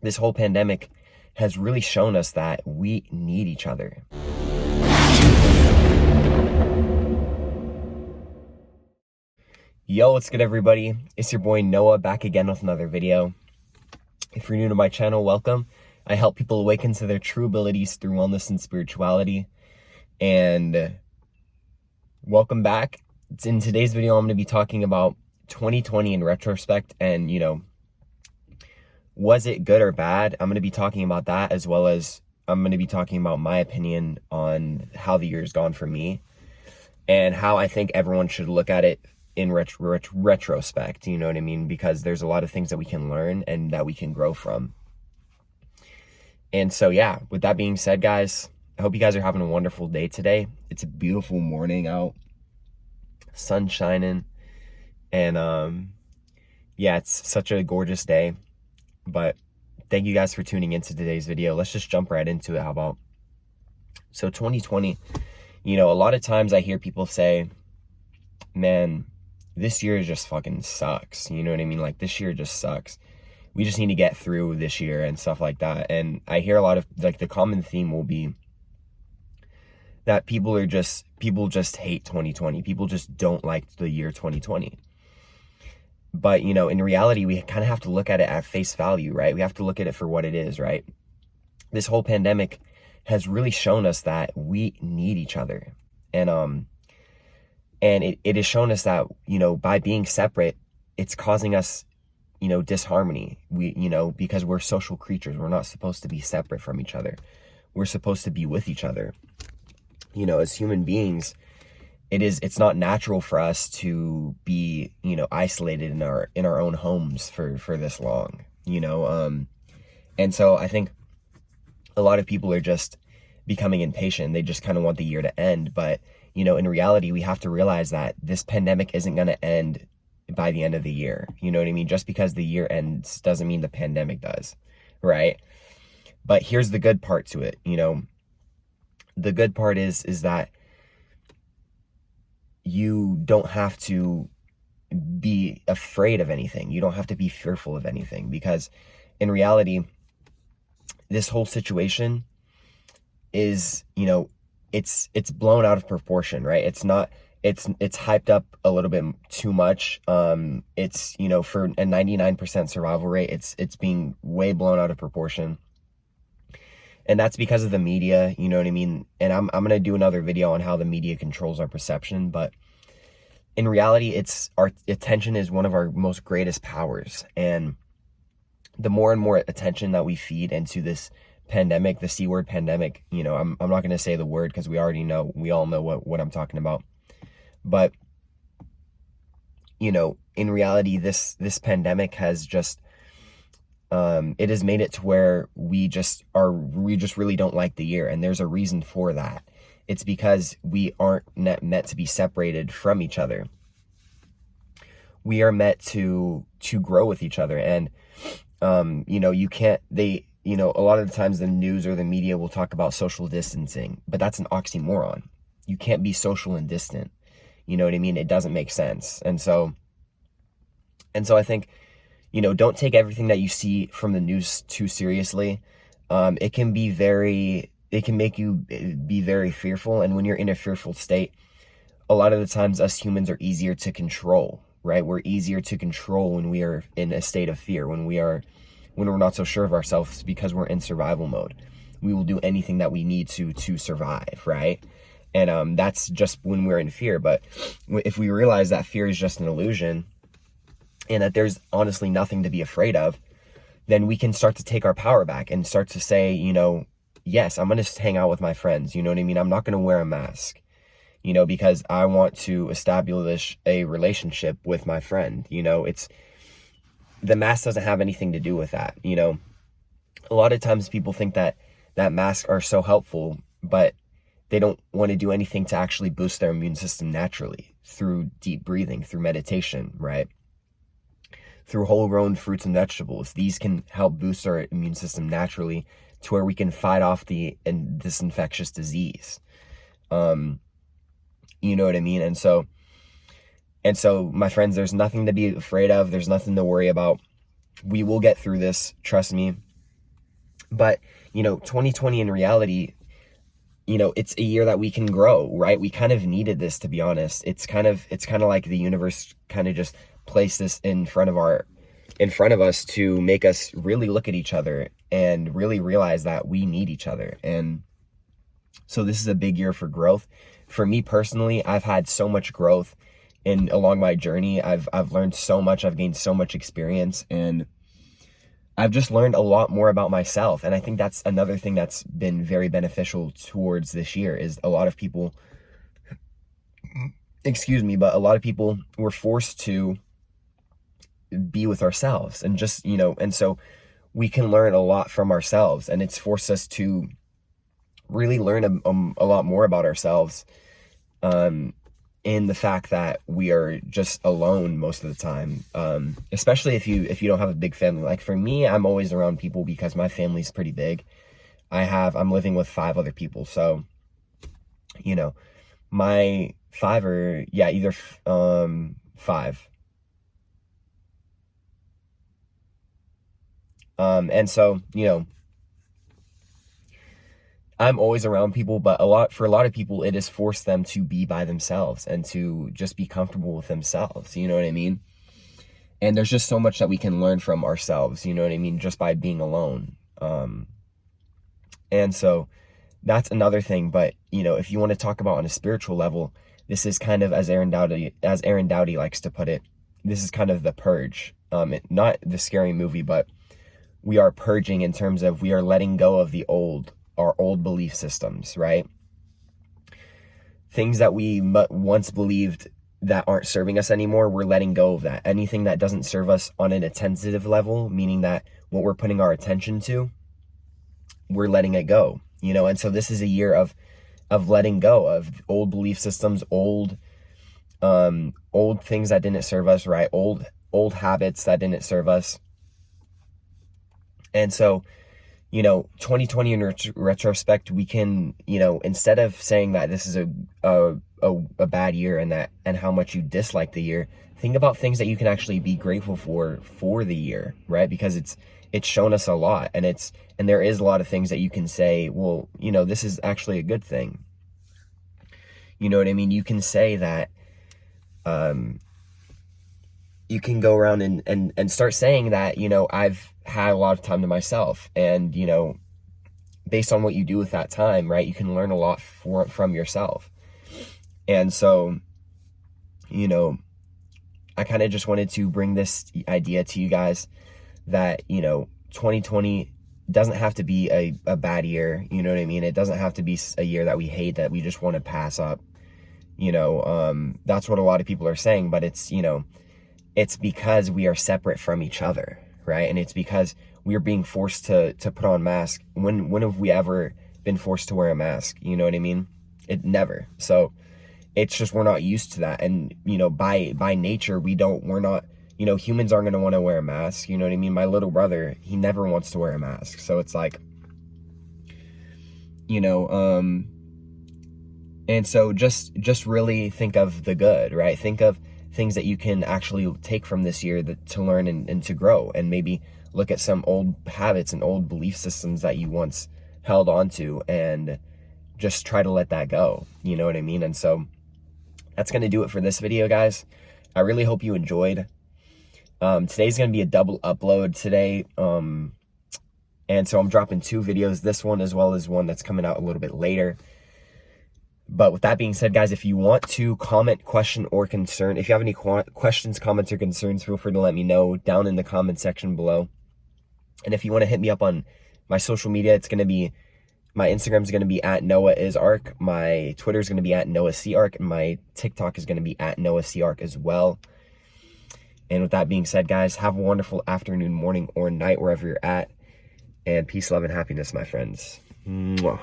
This whole pandemic has really shown us that we need each other. Yo, what's good, everybody? It's your boy Noah back again with another video. If you're new to my channel, welcome. I help people awaken to their true abilities through wellness and spirituality. And welcome back. In today's video, I'm going to be talking about 2020 in retrospect and, was it good or bad? I'm going to be talking about that, as well as I'm going to be talking about my opinion on how the year's gone for me and how I think everyone should look at it in retrospect, you know what I mean? Because there's a lot of things that we can learn and that we can grow from. And so, yeah, with that being said, guys, I hope you guys are having a wonderful day today. It's a beautiful morning out, sun shining, and yeah, it's such a gorgeous day. But thank you guys for tuning into today's video. Let's just jump right into it. How about? So 2020, a lot of times I hear people say, man, this year just fucking sucks. You know what I mean? Like, this year just sucks. We just need to get through this year and stuff like that. And I hear a lot of, like, the common theme will be that people just hate 2020. People just don't like the year 2020. But, in reality, we kind of have to look at it at face value, right? We have to look at it for what it is, right? This whole pandemic has really shown us that we need each other. And it has shown us that, by being separate, it's causing us, disharmony. Because we're social creatures. We're not supposed to be separate from each other. We're supposed to be with each other. As human beings, it's not natural for us to be, isolated in our own homes for this long, and so I think a lot of people are just becoming impatient. They just kind of want the year to end. But, in reality, we have to realize that this pandemic isn't going to end by the end of the year. You know what I mean? Just because the year ends doesn't mean the pandemic does, right? But here's the good part to it. The good part is that you don't have to be afraid of anything. You don't have to be fearful of anything, because in reality, this whole situation is, it's blown out of proportion, right? It's hyped up a little bit too much. It's, for a 99% survival rate, it's being way blown out of proportion. And that's because of the media, you know what I mean? And I'm going to do another video on how the media controls our perception. But in reality, our attention is one of our most greatest powers. And the more and more attention that we feed into this pandemic, the C word pandemic, I'm not going to say the word because we all know what I'm talking about. But, in reality, this pandemic has just, it has made it to where we just really don't like the year. And there's a reason for that. It's because we aren't meant to be separated from each other. We are meant to grow with each other. And, you can't, a lot of the times the news or the media will talk about social distancing, but that's an oxymoron. You can't be social and distant. You know what I mean? It doesn't make sense. And so I think, don't take everything that you see from the news too seriously. It can make you be very fearful. And when you're in a fearful state, a lot of the times us humans are easier to control, right? We're easier to control when we are in a state of fear, when we're not so sure of ourselves, because we're in survival mode. We will do anything that we need to survive, right? And that's just when we're in fear. But if we realize that fear is just an illusion, and that there's honestly nothing to be afraid of, then we can start to take our power back and start to say, yes, I'm going to hang out with my friends. You know what I mean? I'm not going to wear a mask, because I want to establish a relationship with my friend. The mask doesn't have anything to do with that. A lot of times people think that masks are so helpful, but they don't want to do anything to actually boost their immune system naturally through deep breathing, through meditation, right? Through whole grown fruits and vegetables. These can help boost our immune system naturally to where we can fight off this infectious disease. You know what I mean? And so, my friends, there's nothing to be afraid of. There's nothing to worry about. We will get through this. Trust me. But, 2020 in reality, it's a year that we can grow, right? We kind of needed this, to be honest. It's kind of like the universe kind of just placed this in front of us to make us really look at each other and really realize that we need each other. And so this is a big year for growth. For me personally, I've had so much growth along my journey. I've learned so much, I've gained so much experience, and I've just learned a lot more about myself. And I think that's another thing that's been very beneficial towards this year is a lot of people, but a lot of people were forced to be with ourselves and just, and so we can learn a lot from ourselves, and it's forced us to really learn a lot more about ourselves, in the fact that we are just alone most of the time, especially if you don't have a big family. Like for me, I'm always around people because my family's pretty big. I'm living with 5 other people, so my 5 or either 5. And so, I'm always around people, but for a lot of people, it has forced them to be by themselves and to just be comfortable with themselves. You know what I mean? And there's just so much that we can learn from ourselves, you know what I mean? Just by being alone. And so that's another thing. But, if you want to talk about on a spiritual level, this is kind of, as Aaron Dowdy likes to put it, this is kind of the purge. Not the scary movie, but we are purging in terms of we are letting go of our old belief systems, right? Things that we once believed that aren't serving us anymore, we're letting go of that. Anything that doesn't serve us on an attentive level, meaning that what we're putting our attention to, we're letting it go, And so this is a year of letting go of old belief systems, old things that didn't serve us, right? Old habits that didn't serve us. And so, 2020 in retrospect, we can, instead of saying that this is a bad year and how much you dislike the year, think about things that you can actually be grateful for the year, right? Because it's shown us a lot, and there is a lot of things that you can say, well, this is actually a good thing. You know what I mean? You can say that, you can go around and start saying that, I've had a lot of time to myself, and, based on what you do with that time, right, you can learn a lot from yourself. And so, I kind of just wanted to bring this idea to you guys that, 2020 doesn't have to be a bad year. You know what I mean? It doesn't have to be a year that we hate, that we just want to pass up. That's what a lot of people are saying, but it's because we are separate from each other, right? And it's because we're being forced to put on masks. When have we ever been forced to wear a mask? You know what I mean? It never. So it's just, we're not used to that. And, by nature, we're not, humans aren't going to want to wear a mask. You know what I mean? My little brother, he never wants to wear a mask. So it's like, and so just really think of the good, right? Think of things that you can actually take from this year to learn and to grow, and maybe look at some old habits and old belief systems that you once held on to, and just try to let that go. You know what I mean? And so that's going to do it for this video, guys. I really hope you enjoyed. Today's going to be a double upload today. And so I'm dropping 2 videos, this one as well as one that's coming out a little bit later. But with that being said, guys, if you want to comment, question, or concern, if you have any questions, comments, or concerns, feel free to let me know down in the comment section below. And if you want to hit me up on my social media, my Instagram is going to be @NoahIsArk. My Twitter is going to be @NoahCArk. And my TikTok is going to be @NoahCArk as well. And with that being said, guys, have a wonderful afternoon, morning, or night, wherever you're at. And peace, love, and happiness, my friends. Mwah.